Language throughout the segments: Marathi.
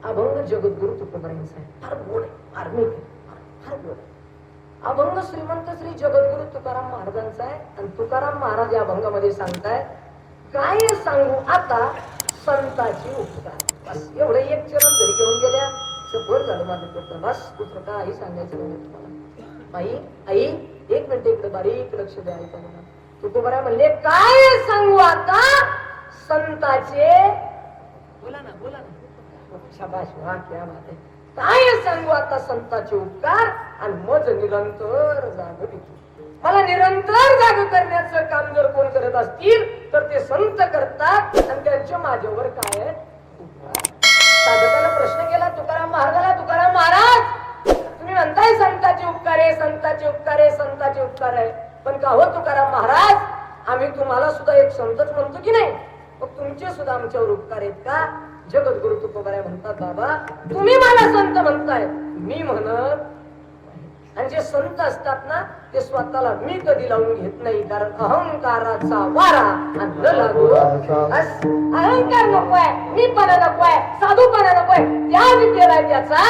अभंग जगद्गुरु तुकोबरायांचा आहे. फार गोड आहे, मार्मिक आहे, फार गोड आहे. अभंग श्रीमंत श्री जगद्गुरु तुकाराम महाराजांचा आहे. आणि तुकाराम महाराज या अभंगामध्ये सांगताय, काय सांगू आता संताची उपकार. बस एवढं एक चरण घरी घेऊन गेल्या सफर झालं माझं पुत्र. बस पुत्र काही सांगायचं नाही तुम्हाला. आई एक मिनिट इकडे बारीक लक्ष द्या. ऐका मला. तुकोबराय म्हणले, काय सांगू आता संताचे, बोला ना शाबाश, वा क्या बात आहे. काय सांगू आता संताचे उपकार आणि मज निरंतर जाग देतो. मला निरंतर जाग करण्याचं काम जर कोण करत असतील तर ते संत करतात आणि त्यांच्या माझ्यावर काय आहे उपकार. साधकाला प्रश्न केला तुकाराम महाराजाला, तुकाराम महाराज तुम्ही म्हणताय संताचे उपकार आहे, संताचे उपकार आहे, संताचे उपकार आहे, पण का हो तुकाराम महाराज, आम्ही तुम्हाला सुद्धा एक संतच म्हणतो की नाही, मग तुमचे सुद्धा आमच्यावर उपकार आहेत का. जगद्गुरु तुकोबराय म्हणतात, बाबा तुम्ही मला संत म्हणताय, मी म्हणत. आणि जे संत असतात ना ते स्वतःला मी कधी लावून घेत नाही, कारण अहंकाराचा वारा आणि न लागू. अहंकार नकोय, मीपणा नकोय, साधूपणा नकोय, त्याग केलाय त्याचा.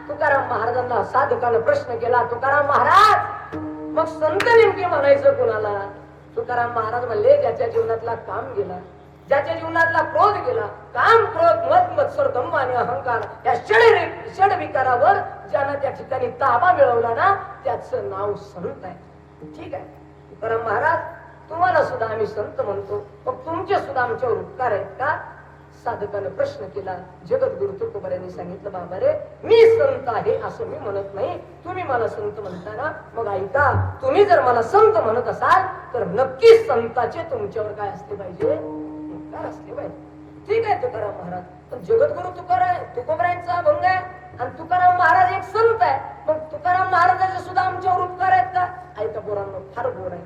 तुकाराम महाराजांना साधकानं प्रश्न केला, तुकाराम महाराज मग संत नेमके म्हणायचं कोणाला. तुकाराम महाराज म्हणले, ज्याच्या जीवनातला काम गेला, ज्याच्या जीवनातला क्रोध गेला, काम क्रोध मत मत्सर दंभ आणि अहंकार या षड विकारावर ज्यानं त्या ठिकाणी ताबा मिळवला ना त्याचं नाव संत आहे. ठीक आहे तुकाराम महाराज, तुम्हाला सुद्धा आम्ही संत म्हणतो, मग तुमचे सुद्धा आमच्यावर उपकार आहेत का. साधकानं प्रश्न केला. जगद्गुरु तुकोबरायांनी सांगितलं, बाबा रे मी संत आहे असं मी म्हणत नाही, तुम्ही मला संत म्हणता ना, मग ऐका, तुम्ही जर मला संत म्हणत असाल तर नक्कीच संताचे तुमच्यावर काय असले पाहिजे, उपकार असले पाहिजे. ठीक आहे तुकाराम महाराज, पण जगद्गुरु तुकोबरायांचा अभंग आहे आणि तुकाराम महाराज एक संत आहे, मग तुकाराम महाराजाचे सुद्धा आमच्यावर उपकार आहेत का. ऐका पोरांनो, फार गोड आहे,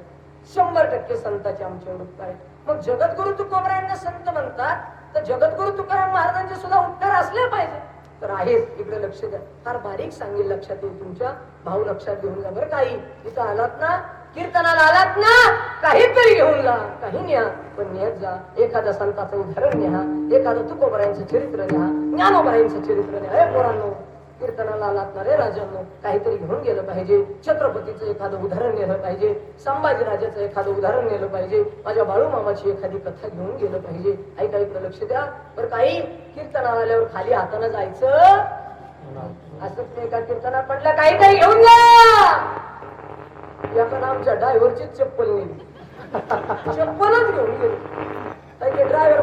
100% संताचे आमच्यावर उपकार आहेत. मग जगद्गुरु तुकोबरायांना संत म्हणतात तर जगद्गुरु तुकाराम महाराजांचे सुद्धा उपकार असले पाहिजे. तर आहेच, इकडे लक्ष द्या, फार बारीक सांगेल, लक्षात येईल तुमच्या. भाऊ लक्षात घेऊन जा बरं. काही इथं आलात ना, कीर्तनाला आलात ना, काहीतरी घेऊन जा, काही न्या, पण नेत जा. एखाद्या संताचं उदाहरण न्या, एखादं तुकोबरायांचं चरित्र न्या, ज्ञानोबरायांचं चरित्र न्या. हे पोरांनो, कीर्तनाला आलात ना रे राजांनो, काहीतरी घेऊन गेलं पाहिजे. छत्रपतीचं एखादं उदाहरण नेलं पाहिजे, संभाजीराजाचं एखादं उदाहरण नेलं पाहिजे, माझ्या बाळू मामाची एखादी कथा घेऊन गेलं पाहिजे. ऐका, इकडे लक्ष द्या बरं. काही कीर्तनाला आल्यावर खाली हातानं जायचं असंच नाही का. कीर्तनात म्हटलं काहीतरी घेऊन जा. याकडे आमच्या ड्रायव्हरची चप्पल नेली, चप्पलच घेऊन गेली. ते ड्रायव्हर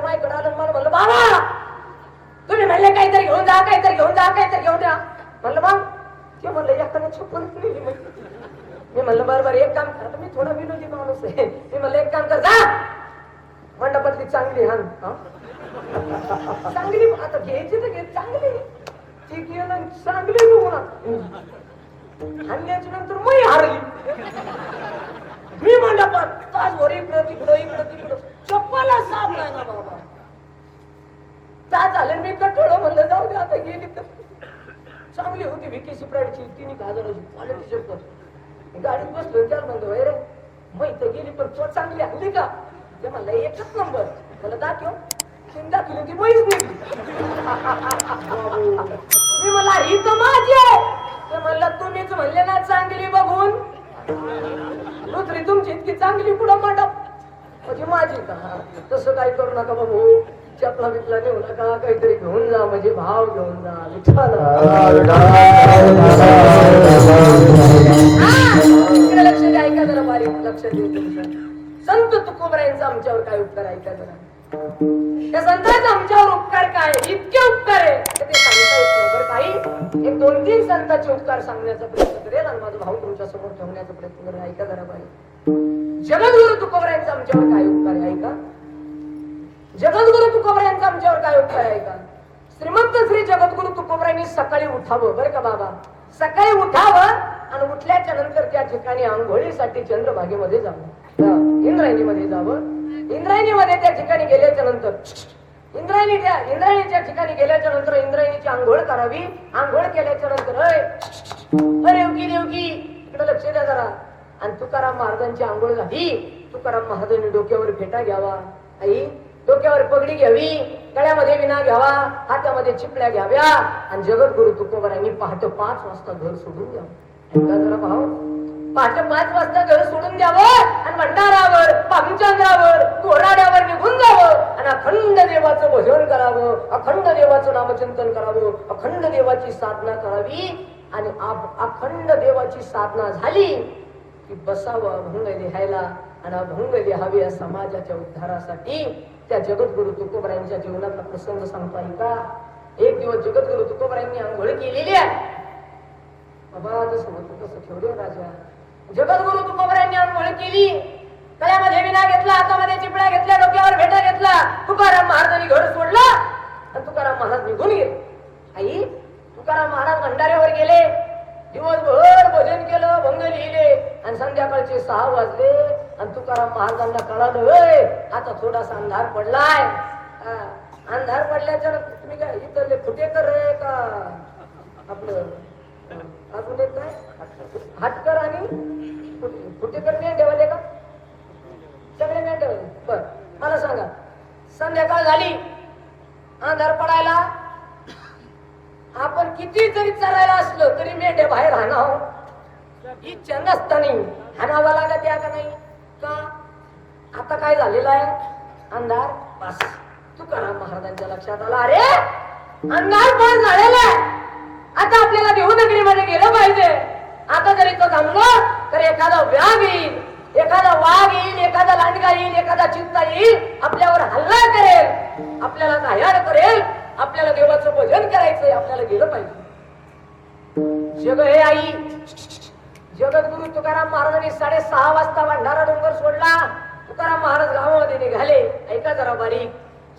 मायकडे आलं, मला म्हणलं, बाबा तुम्ही म्हणले काहीतरी घेऊन जा, काहीतरी घेऊन जा, काहीतरी घेऊन द्या. म्हणलं मग ते म्हणलं एखाद्या चप्पल नेली. मी म्हणलं बरं एक काम कर, मी थोडा विनोदी माणूस आहे, मी म्हणलं एक काम कर, जा मंडपातली चांगली हान, चांगली आता घ्यायची तर घे, चांगली ठीक आहे, चांगली आणल्याच्या नंतर मी हारली. मी मंडपात तासभर इकडं तिकडं चप्पला साफ नाही ना बाबा. ता झालं मी कठोळ म्हणलं, जाऊ दे आता, गेली तर चांगली होती, विकेसी प्राईडची 3,000ची क्वालिटी चप्पल. गाडीत बसलो, त्याला म्हणतो रे मग इथं गेली पण तो चांगली आणली का. ते म्हणलं एकच नंबर. मला दाखव, दाखवली ती मैच नेली. मी म्हणला ही तर माझी आहे. ते म्हणलं तुम्हीच म्हणले ना चांगली बघून, दुसरी तुमची इतकी चांगली पुढं मंडप म्हणजे माझी का. तसं काही करू नका बाबू, चपला बिपला नेऊ नका, काहीतरी घेऊन जा, म्हणजे भाव घेऊन जा. लक्ष द्या, ऐका जरा बारीक, लक्ष दे. संत तुकोबरायांचा आमच्यावर काय उपकार, ऐका जरा. त्या संतांचा आमच्यावर उपकार काय, इतके उपकार आहे ते सांगता येत नाही. बरं काही एक 2-3 संतांचे उपकार सांगण्याचा प्रयत्न करेल आणि माझा भाऊ तुमच्या समोर ठेवण्याचा प्रयत्न करेल. ऐका जरा बारीक. जगद्गुरु तुकोबरायांचा आमच्यावर काय उपकार आहे, ऐका. जगद्गुरु तुकोबरायांचा आमच्यावर काय उपकार आहे का. श्रीमंत श्री जगद्गुरु तुकोबरायांनी सकाळी उठावं बरं का बाबा, सकाळी उठावं आणि उठल्याच्या नंतर त्या ठिकाणी आंघोळीसाठी चंद्रभागेमध्ये जावं, इंद्रायणीमध्ये जावं. इंद्रायणीमध्ये त्या ठिकाणी गेल्याच्या नंतर इंद्रायणीच्या ठिकाणी गेल्याच्या नंतर इंद्रायणीची आंघोळ करावी. आंघोळ केल्याच्या नंतर अरे देवकी इकडे लक्ष द्या जरा. आणि तुकाराम महाराजांची आंघोळ झाली, तुकाराम महाराजांनी डोक्यावर फेटा घ्यावा. आई डोक्यावर पगडी घ्यावी, गळ्यामध्ये विना घ्यावा, हातामध्ये चिपळ्या घ्याव्या आणि जगद्गुरु तुकोबारायांनी पहाटे 5 वाजता घर सोडून द्यावं. जरा भाऊ, पहाटे 5 वाजता घर सोडून द्यावं आणि भंडारावर, पामचंद्रावर, कोराड्यावर निघून जावं आणि अखंड देवाचं भजन करावं, अखंड देवाचं नामचिंतन करावं, अखंड देवाची साधना करावी आणि अखंड देवाची साधना झाली की बसावं अभंग लिहायला आणि अभंग लिहावे या समाजाच्या उद्धारासाठी. त्या जगद्गुरु तुकोबारायांच्या जीवनातला प्रसंग सांगतो ऐका. एक दिवस जगद्गुरु तुकोबारायांनी आंघोळ केलेली आहे. बाबा जसं होतं तसं ठेवले राजा. जगद्गुरु तुकोबारायांनी आंघोळ केली, गळ्यामध्ये विना घेतला, हातामध्ये चिपळ्या घेतल्या, डोक्यावर भेटा घेतला. तुकाराम महाराजांनी घर सोडला आणि तुकाराम महाराज निघून गेले. आई, तुकाराम महाराज भंडाऱ्यावर गेले, दिवसभर भजन केलं, भंग लिहिले आणि संध्याकाळचे 6 वाजले आणि तुकाराम महाराजांना कळालं आता थोडासा अंधार पडलाय. अंधार पडल्याच्या तुम्ही काय इथले फुटेकर रे का आपलं अजून एक काय हाटकर आणि फुटेकर नाही ठेवले का? सगळे नाही ठेवले. बर मला सांगा, संध्याकाळ झाली, अंधार पडायला, आपण किती जरी चरायला असलं तरी मेंढे बाहेर हाणावं, इच्छा नसताना हाणावा लागत या का नाही का? आता काय झालेलं आहे, अंधार बस. तुकाराम महाराजांच्या लक्षात आला, अरे अंधार पण झालेला आहे, आता आपल्याला देवनगरीमध्ये गेलं पाहिजे. आता जरी तो थांबलो तर एखादा व्याघ येईल, एखादा वाघ येईल, एखादा लांडगा येईल, एखादा चित्ता येईल, आपल्यावर हल्ला करेल, आपल्याला नायार करेल. आपल्याला देवाचं भजन करायचंय, आपल्याला गेलं पाहिजे. जग हे आई, जगद्गुरु तुकाराम महाराजांनी 6:30 वाजता भंडारा डोंगर सोडला. तुकाराम महाराज गावामध्ये निघाले. ऐका जरा बारीक,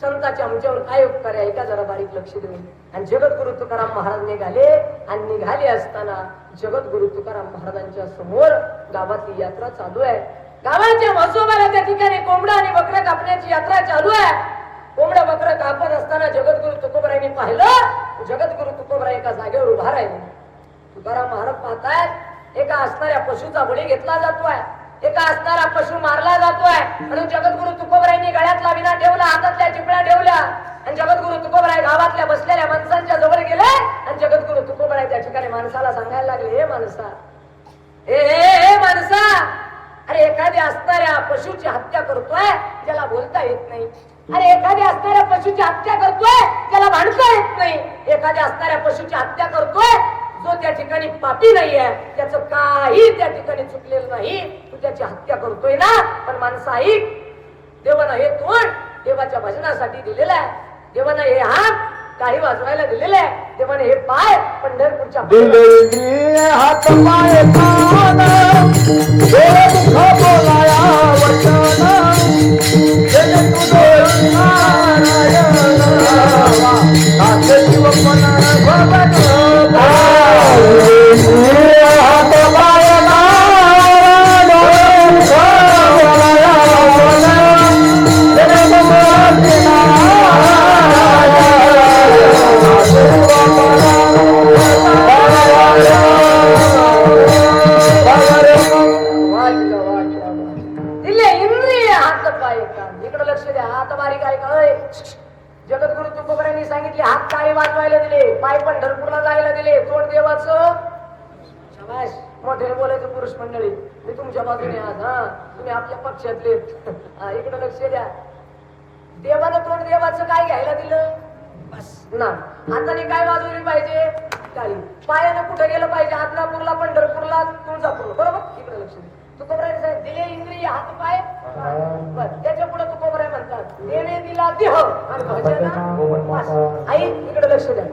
संतांचे आमच्यावर काय उपकार आहे, ऐका जरा बारीक लक्ष देऊन. आणि जगद्गुरु तुकाराम महाराज निघाले आणि निघाले असताना जगद्गुरु तुकाराम महाराजांच्या समोर गावातली यात्रा चालू आहे. गावाच्या म्हसोबाला त्या ठिकाणी कोंबडा आणि बकऱ्या कापण्याची यात्रा चालू आहे. कोंबड्या बकरं कापत असताना जगद्गुरु तुकोबारायांनी पाहिलं, जगद्गुरु तुकोबाराय एका जागेवर उभा राहिले. तुकाराम महाराज पाहतायत एका असणाऱ्या पशुचा बळी घेतला जातोय, एका असणारा पशु मारला जातोय. म्हणून जगद्गुरु तुकोबारायांनी गळ्यातला विना ठेवला, हातातल्या चिपळ्या ठेवल्या आणि जगद्गुरु तुकोबाराय गावातल्या बसलेल्या माणसांच्या जवळ गेले आणि जगद्गुरु तुकोबाराय त्या ठिकाणी माणसाला सांगायला लागले, हे माणसा, हे माणसा, अरे एखाद्या असणाऱ्या पशुची हत्या करतोय ज्याला बोलता येत नाही. अरे एखाद्या असणाऱ्या पशुची हत्या करतोय त्याला भांडता येत नाही. एखाद्या असणाऱ्या पशुची हत्या करतोय जो त्या ठिकाणी पापी नाहीये, त्याचं काही त्या ठिकाणी चुकलेलं नाही, तू त्याची हत्या करतोय ना. पण माणसं ऐक, देवानं हे तोंड देवाच्या भजनासाठी दिलेलं आहे, देवानं हे हात काही वाजवायला दिलेलं आहे, देवानं हे पाय पंढरपूरच्या हात पाय बोलाया जगद्गुरु तुकोबारायांनी सांगितले, हात काळे वाजवायला दिले, पाय पंढरपूरला जायला दिले, तोंड देवाचं. शाबास, मोठे बोलायचं पुरुष मंडळी, मी तुमच्या बाजूने आज, तुम्ही आपल्या पक्षातले. इकडे लक्ष द्या. देवानं तोंड देवाचं काय घ्यायला दिलं, बस ना. हाताने काय वाजवली पाहिजे, काळी. पायानं कुठे गेलं पाहिजे, आदलापूरला, पंढरपूरला, तुळजापूरला, बरोबर. इकडे लक्ष द्या. तुकोबाराय साहेब दिले इंद्रिय हात पाय, त्याच्या पुढे तुकोबाराय म्हणतात देणे दिला देह आणि भजन. आई इकडे लक्ष द्या.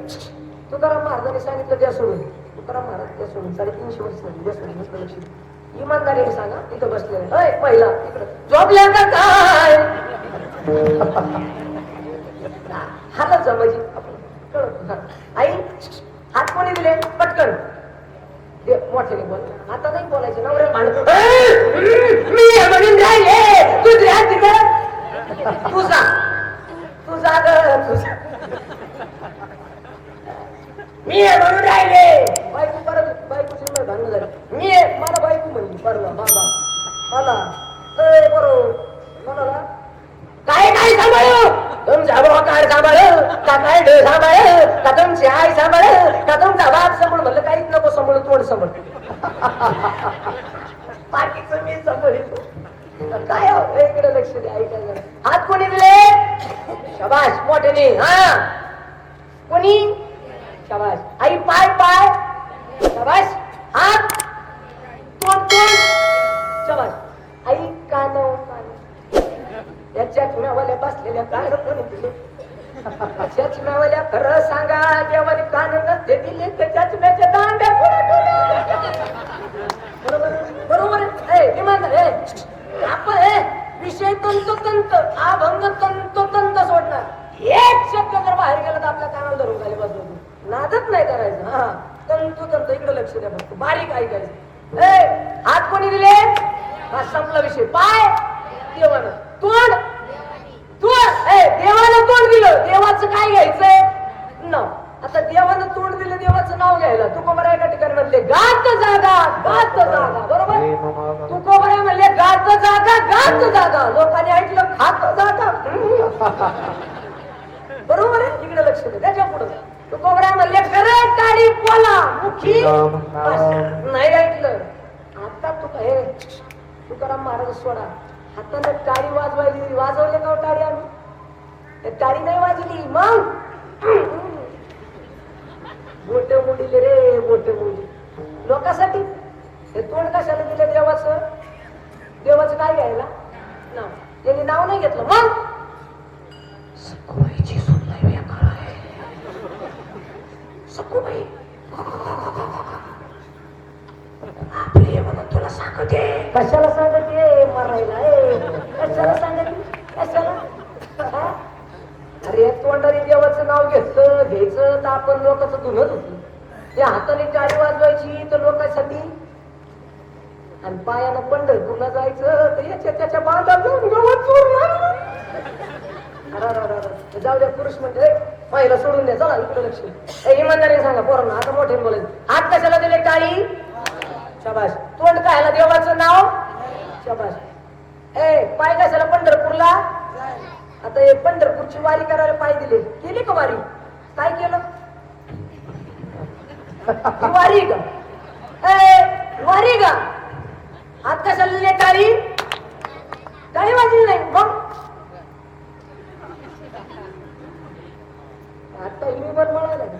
तुकाराम महाराजांनी सांगितलं द्या सोडून. तुकाराम महाराज द्या सोडून 350 वर्ष द्या सोडून. इकडे लक्ष द्या. इमानदारीने सांगा, इथं बसले पहिला इकडे झोपल्या का काय हात जमायची आपण. आई हात कोणी दिले, पटकन मोठ्याने बोल, आता नाही बोलायचं. नवऱ्या भांडतो, मी म्हणून राहिले तुझ्या तिकडं, तुझा तुझा तुझा मी म्हणून राहिले. बायको परत बायकोची भांडण झाली. मी मला बायको म्हणली परवा बाबा मला बरोबर म्हणाला काय काय सांभाळू तुमचा काय डोळ सांभाळ का तुमची आई सांभाळ का तुमचा बाप सांभाळ म्हणलं काहीच नको सांभाळ तोंड सांभाळ बाकीचं मी सांभाळतो काय इकडे लक्ष द्या ऐकायला हात कोणी दिले शाबाश मोठ्याने हा कोणी शाबाश आई पाय पाय शाबाश हात तोंड तोंड शाबाश आई कान या चष्म्यावाल्या बसलेल्या कान कोणी दिले चष्म्यावाल्या खरं सांगा देवाने कान नसते दिले तर चष्म्याच्या दांड्या बरोबर बरोबर आपण विषय तंतोतंत अभंग तंतोतंत सोडणार एक शब्द जर बाहेर गेला तर आपल्या कानाला धरून खाली बसवतो नादच नाही करायचं हा तंतोतंत इकडे लक्ष द्या फक्त बारीक ऐकायचं हात कोणी दिले हा संपला विषय पाय देवानं तोंड तोंड देवानं तोंड दिलं देवाचं काय घ्यायचंय नाव आता देवानं तोंड दिलं देवाचं नाव घ्यायला तू कोबर एका ठिकाणी म्हणले गात जागा बरोबर तू कोबर म्हणले गात जागा लोकांनी ऐकलं खात जागा बरोबर आहे इकडे लक्ष दे त्याच्या पुढे तू कोबरा म्हणले खरं काळी बोला मुखी नाही ऐकलं आता तू हे तुकाराम महाराज सोडा हाताने टाळी वाजवायली वाजवले का टाळी आम्ही टाळी नाही वाजली मग बोटे मुडीले रे बोटे मुडी लोकांसाठी हे तोंड कशाला दिलं देवाचं देवाचं काय घ्यायला नाव त्यांनी नाव नाही घेतलं मग सखूबाईची सून नाही बेकार आहे सखूबाई आपले म्हणून तुला सांगते कशाला सांगते मरायला कशाला सांगते कशाला अरे तोंडाने देवाचं नाव घ्यायचं तर आपण लोकांचं धुनत होतो त्या हाताने टाळी वाजवायची तर लोकांसाठी आणि पायानं पंढरपूरला जायचं तर याच्या त्याच्या बांधा जाऊन गवत जाऊ द्या पुरुष म्हणजे पहिला सोडून द्या चला इकडे लक्ष इमानदारीने सांगा पोरांना आता मोठे बोलायचं हात कशाला दिले टाळी शाबाश तोंड कायला देवाचं नाव शाबाश पाय कशाला पंढरपूरला आता हे पंढरपूरची वारी करायला पाय दिले केली का वारी काय केलं वारी का वारी का हात कशाला दिले टाळी टाळी वाजली नाही मग आता इमल म्हणाला का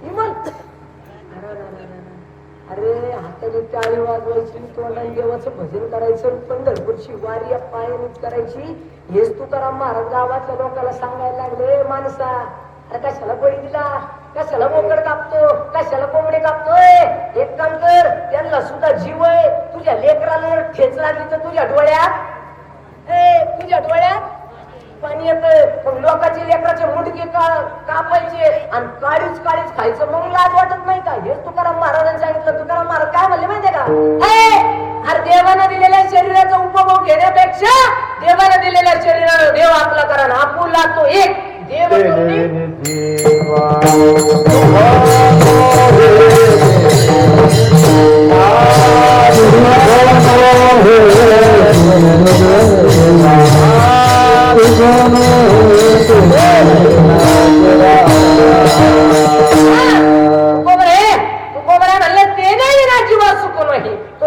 इमल अरे हाताने टाळी वाजवायची तोंडाने देवाचं भजन करायचं पंढरपूरची वारी पायानेच करायची हेच तुकाराम महाराज गावातल्या लोकांना सांगायला लागले माणसा अरे कशाला बळी दिला कशाला बोकड कापतो कशाला कोंबडे कापतोय एक काम कर त्यांना सुद्धा जीव आहे तुझ्या लेकराला ठेच लागली तर तुझ्या डोळ्यात पाणी येत मग लोकांचे लेकराचे मुंडके कापायचे आणि काळीच खायचं मग लाज वाटत नाही का हेच तुकाराम महाराजांनी सांगितलं तुकाराम महाराज काय म्हणले माहितीये का अरे देवानं दिलेल्या शरीराचा उपभोग घेण्यापेक्षा देवानं दिलेल्या शरीराला देव आपला करा ना आपुला तो एक देव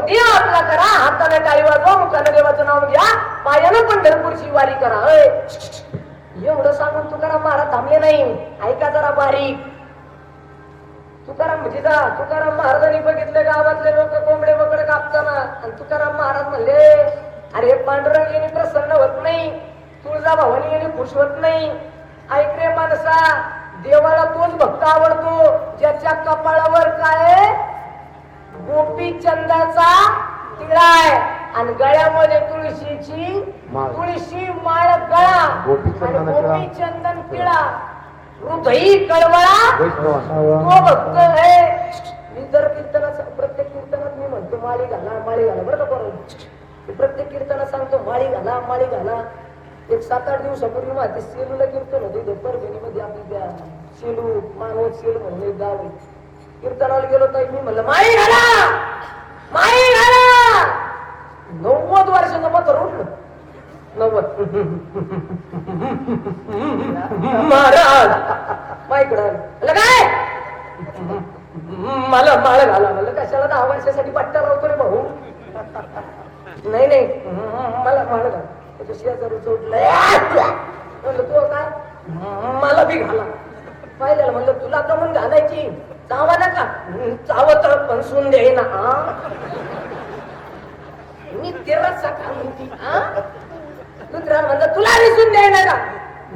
देव आपला करा हाताने टाळी वाजवा मुखाने देवाचं नाव घ्या पायानं पंढरपूरची वारी करा एवढं सांगून तुकाराम महाराज थांबले नाही ऐका जरा बारीक तुकाराम महाराजांनी बघितले गावातले लोक कोंबडे बकडे कापताना आणि तुकाराम महाराज म्हणले अरे पांडुरंग यांनी प्रसन्न होत नाही तुळजा भवानी यांनी खुश होत नाही ऐक रे माणसा देवाला तोच भक्त आवडतो ज्याच्या कपाळावर काय गोपी चंदाचा तिळा आहे आणि गळ्यामध्ये तुळशी माळ गळा आणि गोपी चंदन तिळा हृदयी कळवळा तो भक्त आहे मी जर कीर्तनाचा प्रत्येक कीर्तनात मी म्हणतो माळी घाला बरं का बरोबर प्रत्येक कीर्तनात सांगतो माळी घाला एक 7-8 दिवसापूर्वी माझे सेलूला कीर्तन होते परभणीमध्ये आपली त्या सेलू मानवत सेलू म्हणून एक गाव आहे कीर्तनाला गेलो तर मी म्हणलं माळी घाला 90 वर्षाचं मत उठलं 90 महाराज माईकडं काय मला माळ घाला म्हणलं कशाला 10 वर्षासाठी पट्टा लावतो रे भाऊ नाही नाही मला माळ घाला शेजारी चोटलंय म्हणलं तू काय मला बी घाला पाहिलं म्हणलं तुला तर म्हणून घालायची चावा नका चावत पण सून दे ना मी तेराचा का म्हणती दुसऱ्या म्हणलं तुला रिसून द्यायला का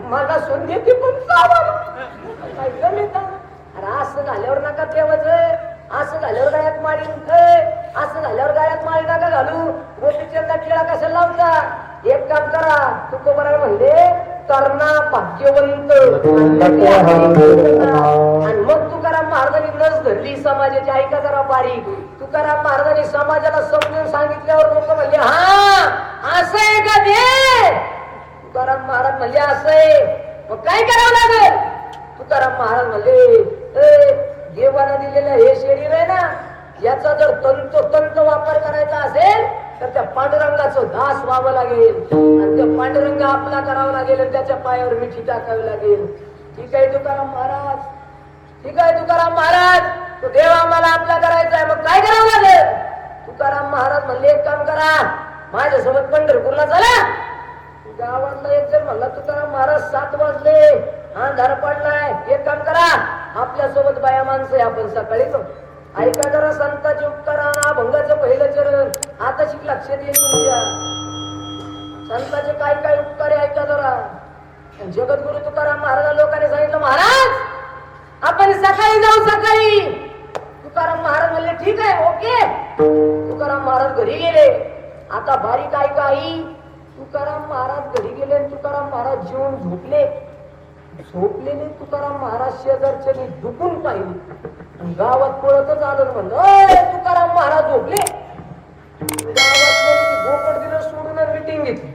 मला सून देते पण चावा अरे असं झाल्यावर नका ठेवायचं असं झाल्यावर गायात माळी असं झाल्यावर गायात माळी नका घालू गोपीचंदा टिळा कशाला लावता एक काम करा तुकोबराय म्हणले कर्णा भाग्यवंत आणि मग तुकाराम महाराजांनी नस धरली समाजाची ऐका जरा बारीक तुकाराम महाराजांनी समाजाला समजून सांगितल्यावर लोक म्हणले हा असं आहे का ते तुकाराम महाराज म्हणले असं आहे मग काय करावं लागेल तुकाराम महाराज म्हणले देवाला दिलेलं हे शरीर आहे ना याचा जर तंतोतंत वापर करायचा असेल तर त्या पांडुरंगाचं दास व्हावं लागेल आणि ते पांडुरंग आपला करावं लागेल आणि त्याच्या पायावर मिठी टाकावी लागेल ठीक आहे तुकाराम महाराज ठीक आहे तुकाराम महाराज तो देव आम्हाला आपला करायचा आहे मग काय करावं लागेल तुकाराम महाराज म्हणले एक काम करा माझ्यासोबत पंढरपूरला चला गावातला एक जण म्हणला तुकाराम महाराज 7 वाजले अंधार पडलाय एक काम करा आपल्या सोबत बाया माणसं आपण सकाळीच ऐका जरा संतांचे उपकार अभंगाचं पहिलं चरण आता शिक लक्षात येईल तुमच्या संतांचे काय काय उपकार आहे ऐका जरा जगद्गुरु तुकाराम महाराज लोकांनी सांगितलं महाराज आपण सकाळी जाऊ सकाळी तुकाराम महाराज म्हणले ठीक आहे ओके तुकाराम महाराज घरी गेले आता बारीक ऐका आई तुकाराम महाराज घरी गेले तुकाराम महाराज जेवून झोपलेले तुकाराम महाराज शेजारच्या दुखून पाहिले गावात पळतच आलं म्हणलं तुकाराम महाराज झोपले गावातले गोकड दिलं सोडून मिटिंग घेतली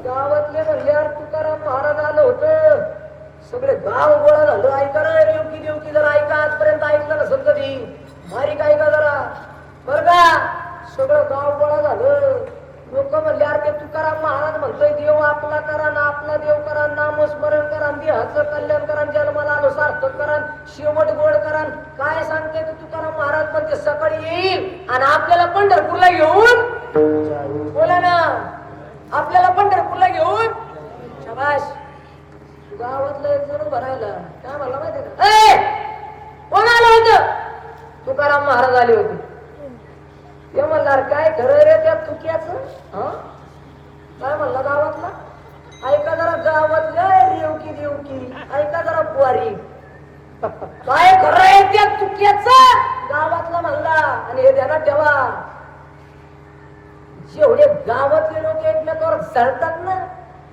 गावातले म्हणले यार तुकाराम महाराज आलं होतं सगळे गाव गोळा झालं ऐका रे देवकी देवकी जरा ऐका आजपर्यंत ऐकलं नसेल कधी बारीक ऐका जरा बर का सगळं गाव गोळा झालं लोक म्हणले यार ते तुकाराम महाराज म्हणतोय देव आपला करा ना आपला देव करा नामस्मरण करा देहाचं कल्याण करा जन्माला आलो सार्थक करा शेवट गोड करा काय सांगते तुकाराम महाराज पण ते सकाळी येईल आणि आपल्याला पंढरपूरला घेऊन बोला ना आपल्याला पंढरपूरला घेऊन शाबाश गावातलं एक जण भरायला काय म्हणला माहितीये का कोण आलं होतं तुकाराम महाराज आले होते ते म्हणणार काय खरं रे त्या चुक्याचं काय म्हणलं गावातला ऐका जरा गावातल्या रेवकी देवकी ऐका जरा बुवारी काय खरं आहे त्या चुक्याचं गावातला म्हणला आणि हे ध्यानात ठेवा जेवढे गावातले लोक एकमेकावर जळतात ना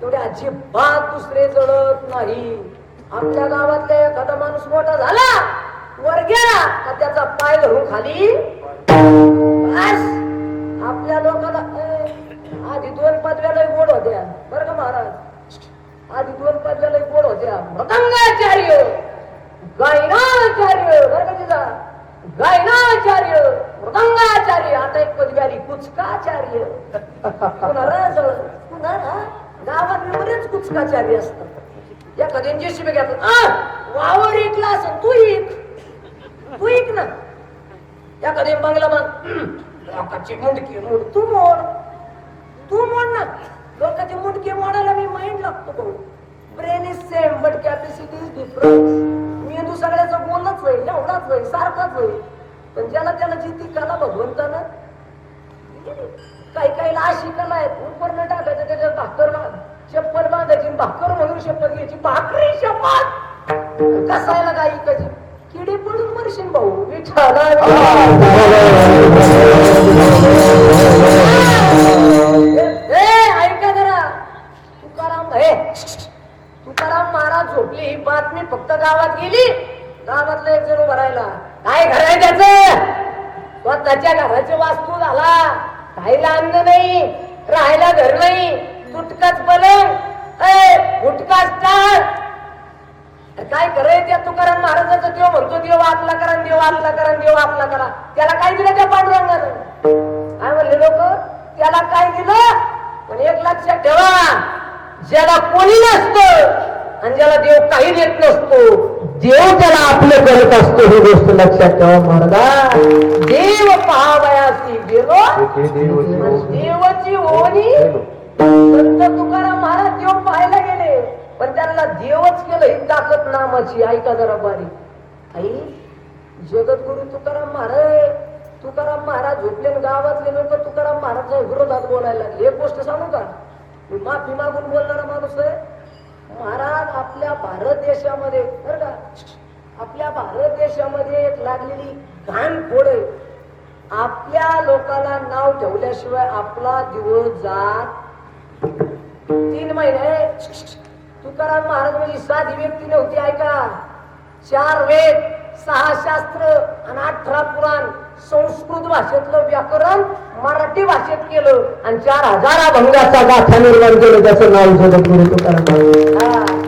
तेवढे अजिबात दुसरे जळत नाही आपल्या गावातल्या एखादा माणूस मोठा झाला वर गेला का त्याचा पाय धरून खाली आपल्या लोकांना आधी 2 पदव्याला गोड होत्या बरं का महाराज आधी 2 पदव्याला गोड होत्या मृदंगाचार्य गायनाचार्य बरं का तिचा गायनाचार्य मृदंगाचार्य आता एक पदवी आली कुचकाचार्य कुणाला गावात बरेच कुचकाचार्य असतात या कधींची शिबे घेतात वावर इकला असं तू इक ना या कधी बंगला मग लोकांची मुंडकी मोड तू मोड ना लोकांची मुंडकी मोडायला मी माइंड लागतो brain is same but capacity is different मेंदू सगळ्याचा बोलच आहे एवढाच आहे सारखाच आहे पण ज्याला त्याला जी ती कला भगवंतानं काही काही अशी कला आहेत उपर न टाकायचं त्याच्यात भाकर चप्पल बांधायची भाकर म्हणून शपथ घ्यायची भाकरी शपथ कसायला गाई कधी किडे पडून मरशील भाऊ विठाला ऐका जरा तुकाराम महाराज झोपली ही बातमी फक्त गावात गेली गावातलं एक जण भरायला काय घर आहे त्याचं स्वतःच्या घराची वास्तू झाला खायला अन्न नाही राहायला घर नाही तुटकाच पलंग गुटकाच टाळ काय कराय त्या तुकाराम महाराजाचा देव म्हणतो देव आपला करा देव आपला करा देव आपला करा त्याला काय दिलं त्या पांडुरंगानं काय म्हणले लोक त्याला काय दिलं पण एक लक्षात ठेवा ज्याला कोणी नसतं आणि ज्याला देव काही देत नसतो, देव त्याला आपलं करत असतो. ही गोष्ट लक्षात ठेवा महाराज. देव पहावयासी गेलो देवाची ओणी. संत तुकाराम महाराज देव पाहायला गेले, पण त्यांना देवच केलं ही ताकद नामाची. ऐका जरा बारीक. आई जगद्गुरु तुकाराम महाराज झोपले गावातले लोक तुकाराम महाराजच्या विरोधात बोलायला लागले. एक गोष्ट सांगू का, मी माफी मागून बोलणारा माणूस आहे. महाराज आपल्या भारत देशामध्ये बरं का, आपल्या भारत देशामध्ये एक लागलेली घाण फोड आहे. आपल्या लोकांना नाव ठेवल्याशिवाय आपला दिवस जात 3 महिने. तुकाराम महाराज म्हणजे साधी व्यक्ती नव्हती. ऐका, 4 वेद, 6 शास्त्र आणि 18 पुराण, संस्कृत भाषेतलं व्याकरण मराठी भाषेत केलं आणि 4000 अभंगाचा गाथा निर्माण केलं. त्याचं नाव जगद्गुरु तुकाराम महाराज.